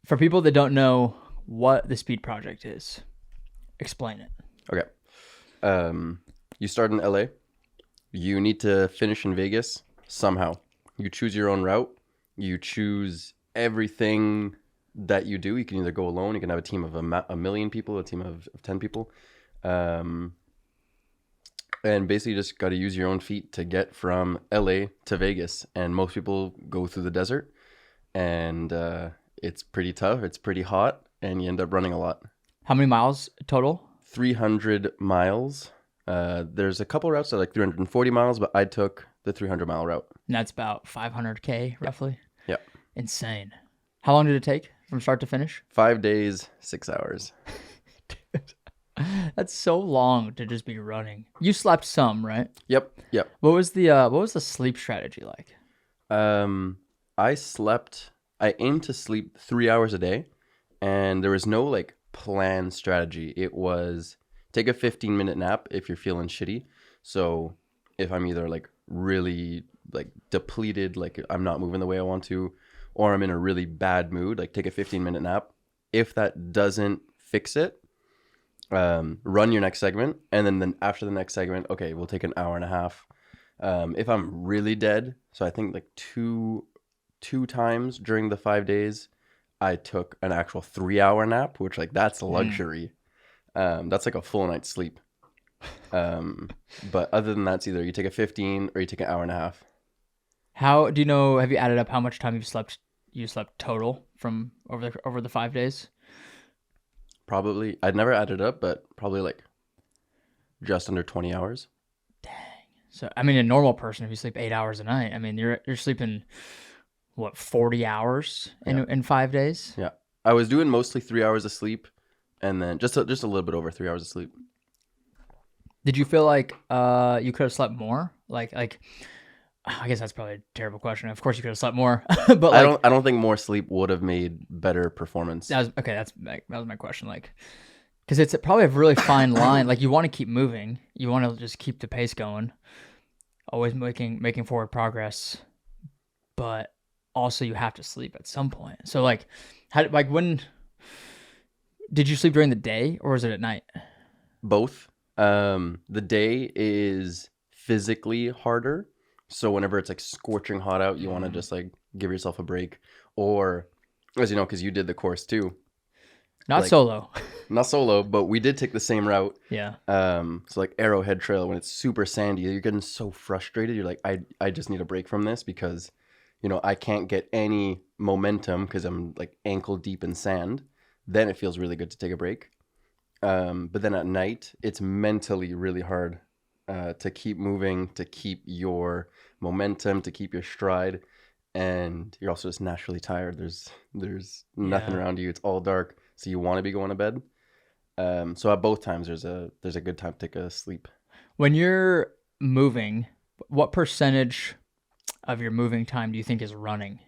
For people that don't know what the Speed Project is, explain it. Okay. You start in LA. You need to finish in Vegas somehow. You choose your own route. You choose everything that you do. You can either go alone. You can have a team of a million people, a team of 10 people. And basically you just got to use your own feet to get from LA to Vegas. And most people go through the desert. And it's pretty tough. It's pretty hot. And you end up running a lot. How many miles total? 300 miles. There's a couple routes that are like 340 miles, but I took the 300-mile route. And that's about 500K roughly. Yeah. Insane. How long did it take from start to finish? 5 days, 6 hours. Dude, that's so long to just be running. You slept some, right? Yep. What was the sleep strategy like? I aimed to sleep 3 hours a day, and there was no like plan strategy. It was take a 15-minute nap if you're feeling shitty. So if I'm either like really like depleted, like I'm not moving the way I want to, or I'm in a really bad mood, like take a 15-minute nap. If that doesn't fix it, run your next segment, and then after the next segment, okay, we'll take an hour and a half. If I'm really dead, so I think like two times during the 5 days, I took an actual 3-hour nap, which like that's a luxury. That's like a full night's sleep. But other than that, it's either you take a 15 or you take an hour and a half. How do you know? Have you added up how much time you've slept? You slept total from over the 5 days? Probably, I'd never added up, but probably like just under 20 hours. Dang. So I mean, a normal person, if you sleep 8 hours a night, I mean, you're sleeping what 40 hours in 5 days? Yeah, I was doing mostly 3 hours of sleep, and then just a little bit over 3 hours of sleep. Did you feel like you could have slept more? Like I guess that's probably a terrible question. Of course, you could have slept more, but like, I don't think more sleep would have made better performance. that was my question. Like, because it's probably a really fine line. Like, you want to keep moving, you want to just keep the pace going, always making forward progress, but also you have to sleep at some point. So like, when did you sleep during the day or was it at night? Both. The day is physically harder. So whenever it's like scorching hot out, you want to just like give yourself a break. Or, as you know, because you did the course too. Not like, solo. Not solo, but we did take the same route. Yeah. So like Arrowhead Trail, when it's super sandy, you're getting so frustrated. You're like, I just need a break from this because, you know, I can't get any momentum because I'm like ankle deep in sand. Then it feels really good to take a break. But then at night, it's mentally really hard to keep moving, to keep your momentum, to keep your stride. And you're also just naturally tired. There's nothing around you. It's all dark. So you want to be going to bed. So at both times, there's a good time to take a sleep. When you're moving, what percentage of your moving time do you think is running?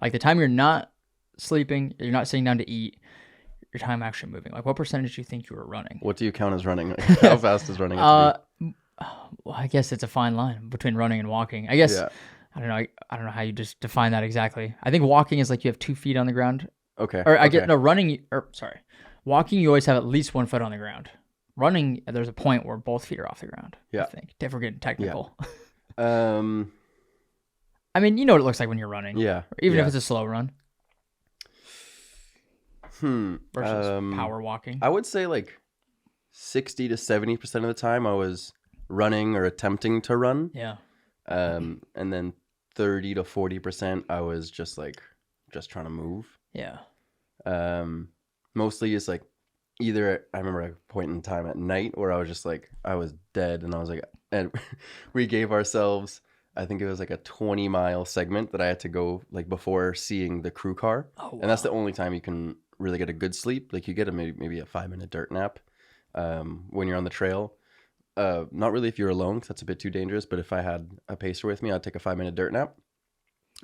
Like the time you're not sleeping, you're not sitting down to eat, your time actually moving. Like what percentage do you think you were running? What do you count as running? Like, how fast is running? Well, I guess it's a fine line between running and walking. I guess yeah. I don't know how you just define that exactly. I think walking is like you have 2 feet on the ground. Okay. Or walking you always have at least 1 foot on the ground. Running, there's a point where both feet are off the ground. Yeah. I think if we're getting technical. Yeah. I mean, you know what it looks like when you're running. Yeah. Even if it's a slow run. Versus power walking. I would say like 60 to 70% of the time I was running or attempting to run. Yeah. And then 30 to 40% I was just trying to move. Yeah. Mostly it's like either I remember a point in time at night where I was just like I was dead and I was like, and we gave ourselves, I think it was like a 20-mile segment that I had to go like before seeing the crew car. Oh, wow. And that's the only time you can really get a good sleep. Like you get maybe a 5-minute dirt nap when you're on the trail. Not really if you're alone, because that's a bit too dangerous. But if I had a pacer with me, I'd take a 5-minute dirt nap.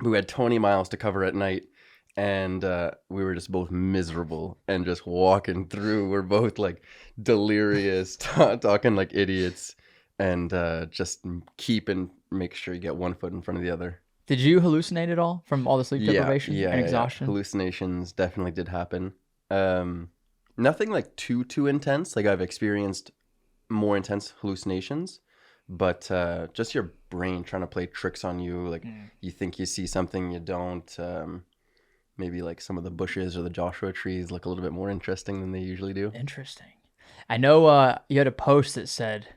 We had 20 miles to cover at night, and we were just both miserable and just walking through. We're both like delirious, talking like idiots, and just make sure you get 1 foot in front of the other. Did you hallucinate at all from all the sleep deprivation and Yeah. exhaustion? Hallucinations definitely did happen. Nothing like too intense. Like I've experienced more intense hallucinations, but just your brain trying to play tricks on you. Like you think you see something, you don't. Maybe like some of the bushes or the Joshua trees look a little bit more interesting than they usually do. Interesting. I know you had a post that said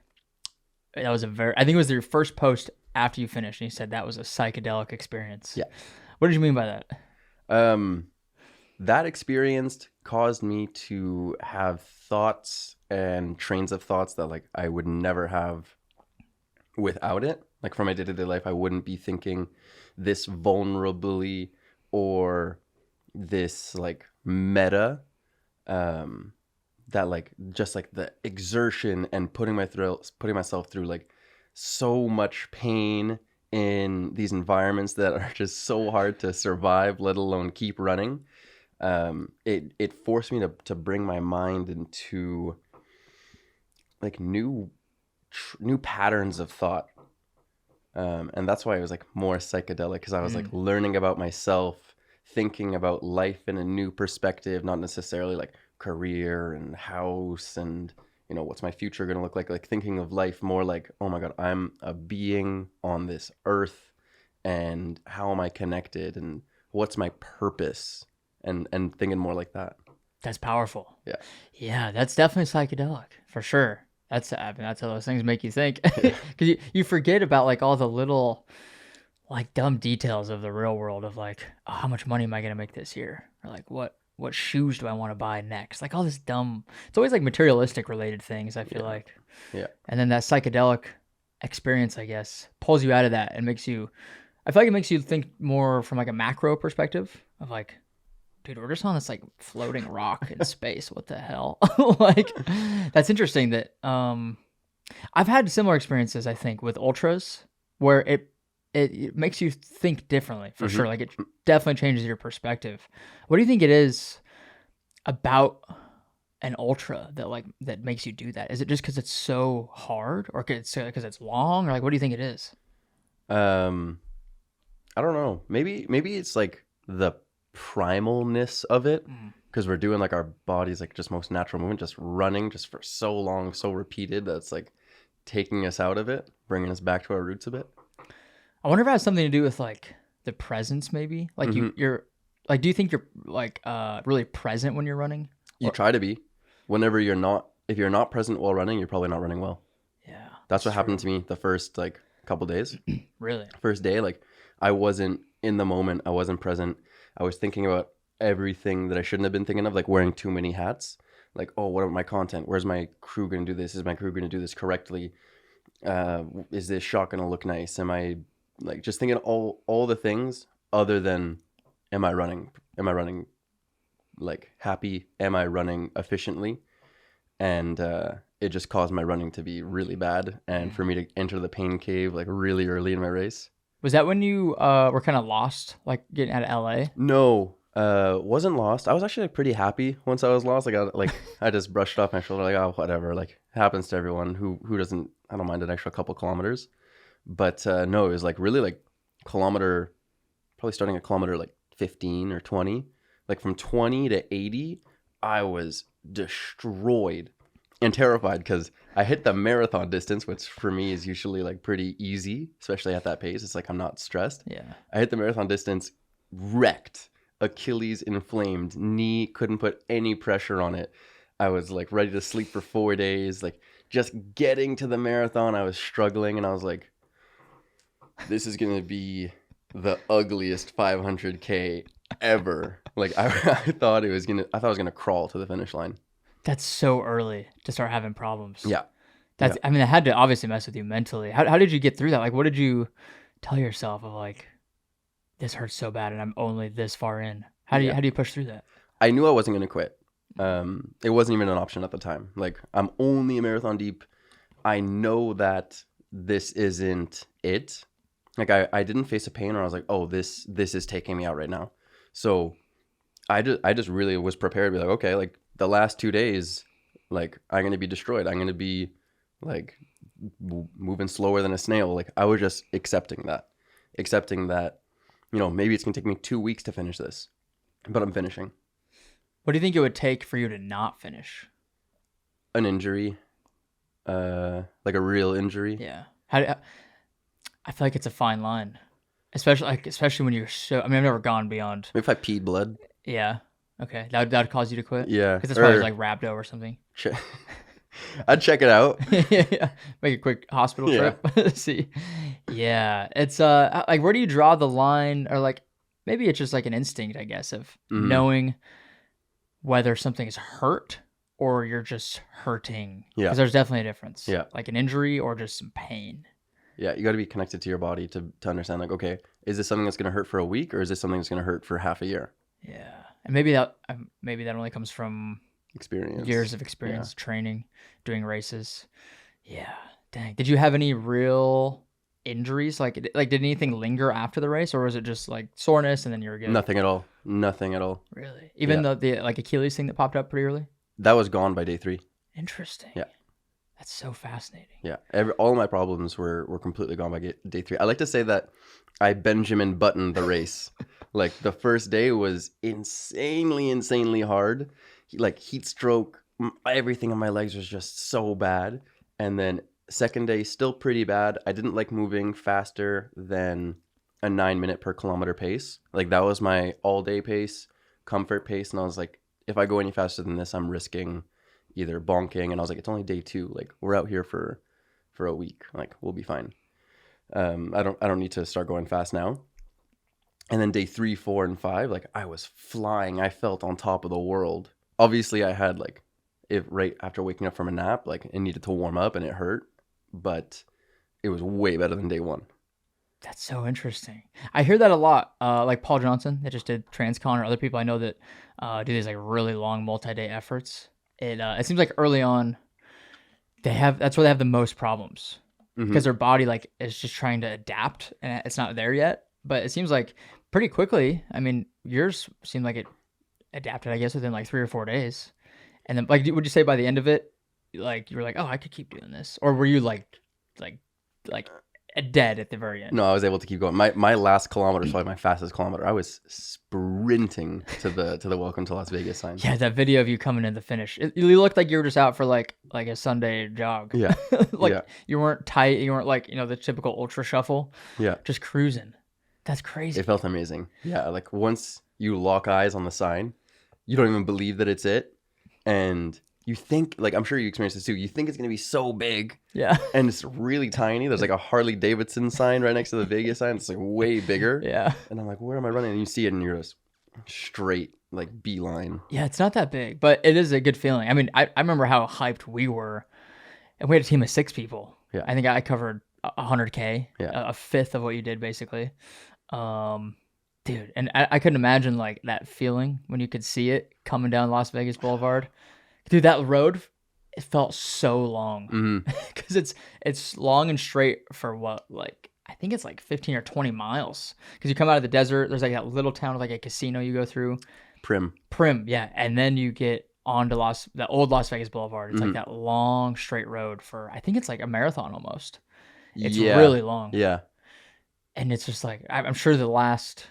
that was I think it was your first post after you finished, and you said that was a psychedelic experience. Yeah. What did you mean by that? That experience caused me to have thoughts and trains of thoughts that like I would never have without it. Like for my day-to-day life, I wouldn't be thinking this vulnerably or this like meta that like just like the exertion and putting myself through like so much pain in these environments that are just so hard to survive, let alone keep running. It forced me to bring my mind into like new patterns of thought. And that's why it was like more psychedelic, because I was like learning about myself, thinking about life in a new perspective, not necessarily like career and house and what's my future going to look like thinking of life more like, oh my God, I'm a being on this earth, and how am I connected, and what's my purpose, and thinking more like that. That's powerful. Yeah. Yeah, that's definitely psychedelic for sure. That's how those things make you think, because you forget about like all the little like dumb details of the real world of like, oh, how much money am I going to make this year, or like what shoes do I want to buy next, like all this dumb. It's always like materialistic related things, I feel like. Yeah. And then that psychedelic experience, I guess, pulls you out of that and makes you. I feel like it makes you think more from like a macro perspective of like, dude, we're just on this like floating rock in space. What the hell? Like, that's interesting that I've had similar experiences, I think, with ultras where it makes you think differently for sure. Like it definitely changes your perspective. What do you think it is about an ultra that makes you do that? Is it just because it's so hard, or because it's long, or like what do you think it is? I don't know. Maybe it's like the primalness of it, because we're doing like our body's like just most natural movement, just running just for so long, so repeated, that's like taking us out of it, bringing us back to our roots a bit. I wonder if it has something to do with like the presence, maybe. Like you're like, do you think you're like really present when you're running? You try to be. Whenever you're not, if you're not present while running, you're probably not running well. Yeah, that's what happened to me the first like couple days. Really? First day, like I wasn't in the moment. I wasn't present. I was thinking about everything that I shouldn't have been thinking of, like wearing too many hats. Like, oh, what about my content? Where's my crew going to do this? Is my crew going to do this correctly? Is this shot going to look nice? Am I like just thinking all the things other than, am I running? Am I running like happy? Am I running efficiently? And it just caused my running to be really bad, and for me to enter the pain cave like really early in my race. Was that when you were kind of lost, like getting out of LA? No, wasn't lost. I was actually like, pretty happy once I was lost. I just brushed off my shoulder, like, oh, whatever. Like, it happens to everyone. Who doesn't? I don't mind an extra couple kilometers. But no, it was like really like kilometer, probably starting at kilometer like 15 or 20. Like from 20 to 80, I was destroyed and terrified, because I hit the marathon distance, which for me is usually like pretty easy, especially at that pace. It's like I'm not stressed. Yeah. I hit the marathon distance, wrecked, Achilles inflamed, knee couldn't put any pressure on it. I was like ready to sleep for 4 days. Like just getting to the marathon, I was struggling, and I was like, this is going to be the ugliest 500K ever. Like I thought I was going to crawl to the finish line. That's so early to start having problems. Yeah. That's, I mean, it had to obviously mess with you mentally. How did you get through that? Like, what did you tell yourself of like, this hurts so bad and I'm only this far in? How do you push through that? I knew I wasn't going to quit. It wasn't even an option at the time. Like, I'm only a marathon deep. I know that this isn't it. Like I didn't face a pain where I was like, oh, this is taking me out right now. So I just really was prepared to be like, okay, like the last 2 days, like I'm going to be destroyed. I'm going to be like moving slower than a snail. Like I was just accepting that. accepting that, maybe it's going to take me 2 weeks to finish this, but I'm finishing. What do you think it would take for you to not finish? An injury, like a real injury. Yeah. I feel like it's a fine line, especially when you're so. I mean, I've never gone beyond. Maybe if I peed blood. Yeah. Okay. That'd cause you to quit. Yeah. Because it's probably like rhabdo or something. I'd check it out. Yeah. Make a quick hospital trip. See. Yeah. It's like, where do you draw the line, or like maybe it's just like an instinct, I guess, of knowing whether something's hurt or you're just hurting. Yeah. Because there's definitely a difference. Yeah. Like an injury or just some pain. Yeah, you got to be connected to your body to understand, like, okay, is this something that's going to hurt for a week, or is this something that's going to hurt for half a year? Yeah, and maybe that only comes from experience, years of experience, training, doing races. Yeah, dang. Did you have any real injuries? Like did anything linger after the race, or was it just like soreness and then you were good? Nothing at all. Nothing at all. Really? Even the like Achilles thing that popped up pretty early? That was gone by day 3. Interesting. Yeah. That's so fascinating. Yeah, all my problems were completely gone by day 3. I like to say that I Benjamin Buttoned the race. Like the first day was insanely hard. Like heat stroke, everything on my legs was just so bad. And then second day, still pretty bad. I didn't like moving faster than a 9-minute per kilometer pace. Like that was my all day pace, comfort pace. And I was like, if I go any faster than this, I'm risking either bonking. And I was like, it's only day 2. Like we're out here for a week. Like we'll be fine. I don't need to start going fast now. And then day 3, 4, and 5, like I was flying. I felt on top of the world. Obviously I had like, if right after waking up from a nap, like it needed to warm up and it hurt, but it was way better than day 1. That's so interesting. I hear that a lot. Like Paul Johnson that just did Transcon, or other people I know that do these like really long multi-day efforts. It seems like early on that's where they have the most problems because their body like is just trying to adapt and it's not there yet. But it seems like pretty quickly. I mean, yours seemed like it adapted, I guess, within like 3 or 4 days. And then, like, would you say by the end of it, like you were like, oh, I could keep doing this, or were you like dead at the very end? No, I was able to keep going. My last kilometer is probably my fastest kilometer. I was sprinting to the Welcome to Las Vegas sign. Yeah, that video of you coming in the finish, you looked like you were just out for like a Sunday jog. Yeah, You weren't tight. You weren't like the typical ultra shuffle. Yeah, just cruising. That's crazy. It felt amazing. Yeah, like once you lock eyes on the sign, you don't even believe that it's it, and you think, like, I'm sure you experienced this too. You think it's gonna be so big, yeah, and it's really tiny. There's like a Harley Davidson sign right next to the Vegas sign. It's like way bigger. Yeah, and I'm like, where am I running? And you see it, and you're just straight like beeline. Yeah, it's not that big, but it is a good feeling. I mean, I remember how hyped we were, and we had a team of 6 people. Yeah, I think I covered 100K, yeah, a fifth of what you did basically. Dude, and I couldn't imagine like that feeling when you could see it coming down Las Vegas Boulevard. Dude, that road, it felt so long because it's long and straight for what, like, I think it's like 15 or 20 miles because you come out of the desert. There's like that little town with like a casino you go through. Prim, yeah. And then you get onto the old Las Vegas Boulevard. It's like that long straight road for, I think it's like a marathon almost. It's really long. Yeah. And it's just like, I'm sure the last...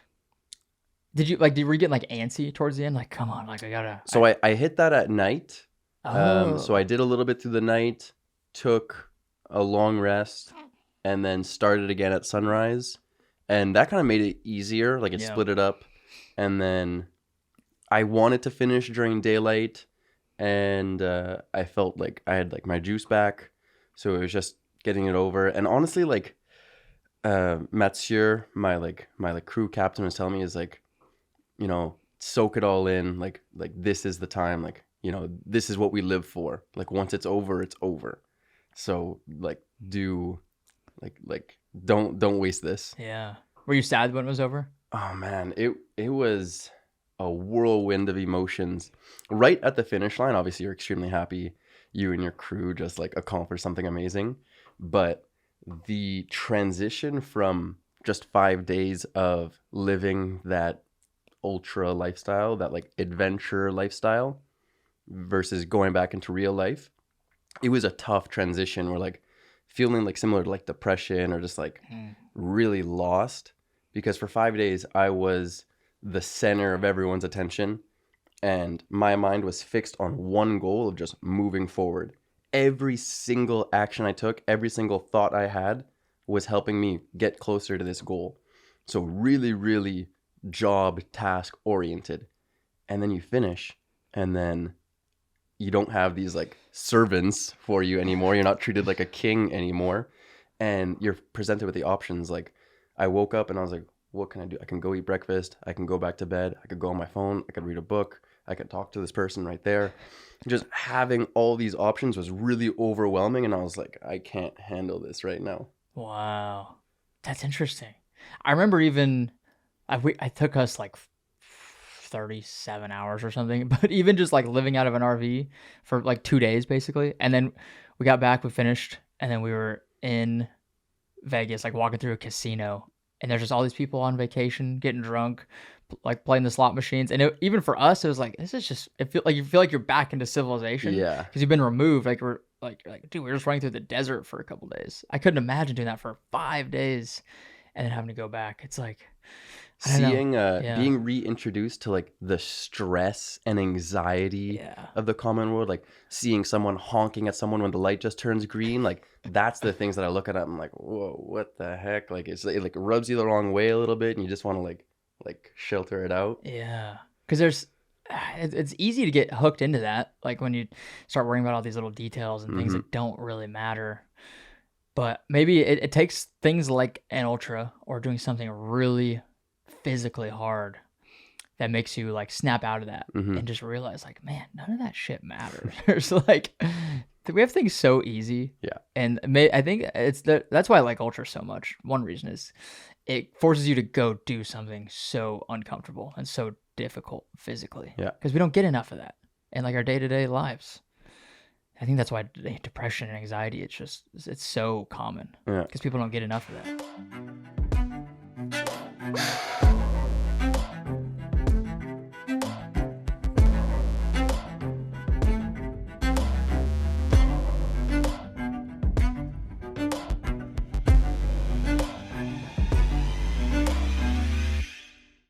were you getting like antsy towards the end? Like, come on, like I gotta... So I hit that at night. So I did a little bit through the night, took a long rest, and then started again at sunrise. And that kind of made it easier. Like it split it up. And then I wanted to finish during daylight. And I felt like I had like my juice back. So it was just getting it over. And honestly, like Mathieu, my crew captain was telling me is like, soak it all in. Like this is the time. Like, this is what we live for. Like once it's over, it's over. So like don't waste this. Yeah. Were you sad when it was over? Oh man, it was a whirlwind of emotions. Right at the finish line, obviously you're extremely happy. You and your crew just like accomplished something amazing. But the transition from just 5 days of living that ultra lifestyle, that like adventure lifestyle, versus going back into real life, it was a tough transition. Where like feeling like similar to like depression or just like really lost. because for 5 days I was the center of everyone's attention, and my mind was fixed on one goal of just moving forward. Every single action I took, every single thought I had was helping me get closer to this goal. So really, really job task oriented. And then you finish, and then you don't have these like servants for you anymore. You're not treated like a king anymore. And you're presented with the options. Like, I woke up and I was like, what can I do? I can go eat breakfast. I can go back to bed. I could go on my phone. I could read a book. I could talk to this person right there. Just having all these options was really overwhelming. And I was like, I can't handle this right now. Wow. That's interesting. I remember even, I took us like 37 hours or something, but even just like living out of an RV for like 2 days basically. And then we got back, we finished, and then we were in Vegas, like walking through a casino, and there's just all these people on vacation getting drunk, like playing the slot machines. And even for us, it was like, this is just, you feel like you're back into civilization. Yeah. Because you've been removed. Like we're like, dude, we were just running through the desert for a couple days. I couldn't imagine doing that for 5 days and then having to go back. It's like, being reintroduced to like the stress and anxiety of the common world, like seeing someone honking at someone when the light just turns green, like that's the things that I look at. I'm like, whoa, what the heck? Like it like rubs you the wrong way a little bit, and you just want to like shelter it out. Yeah, because it's easy to get hooked into that, like when you start worrying about all these little details and things that don't really matter. But maybe it takes things like an ultra or doing something really physically hard that makes you like snap out of that and just realize like, man, none of that shit matters. There's like, we have things so easy. Yeah. And I think that's why I like ultra so much. One reason is it forces you to go do something so uncomfortable and so difficult physically. Yeah. Because we don't get enough of that in like our day-to-day lives. I think that's why depression and anxiety, it's so common. Yeah. Because people don't get enough of that.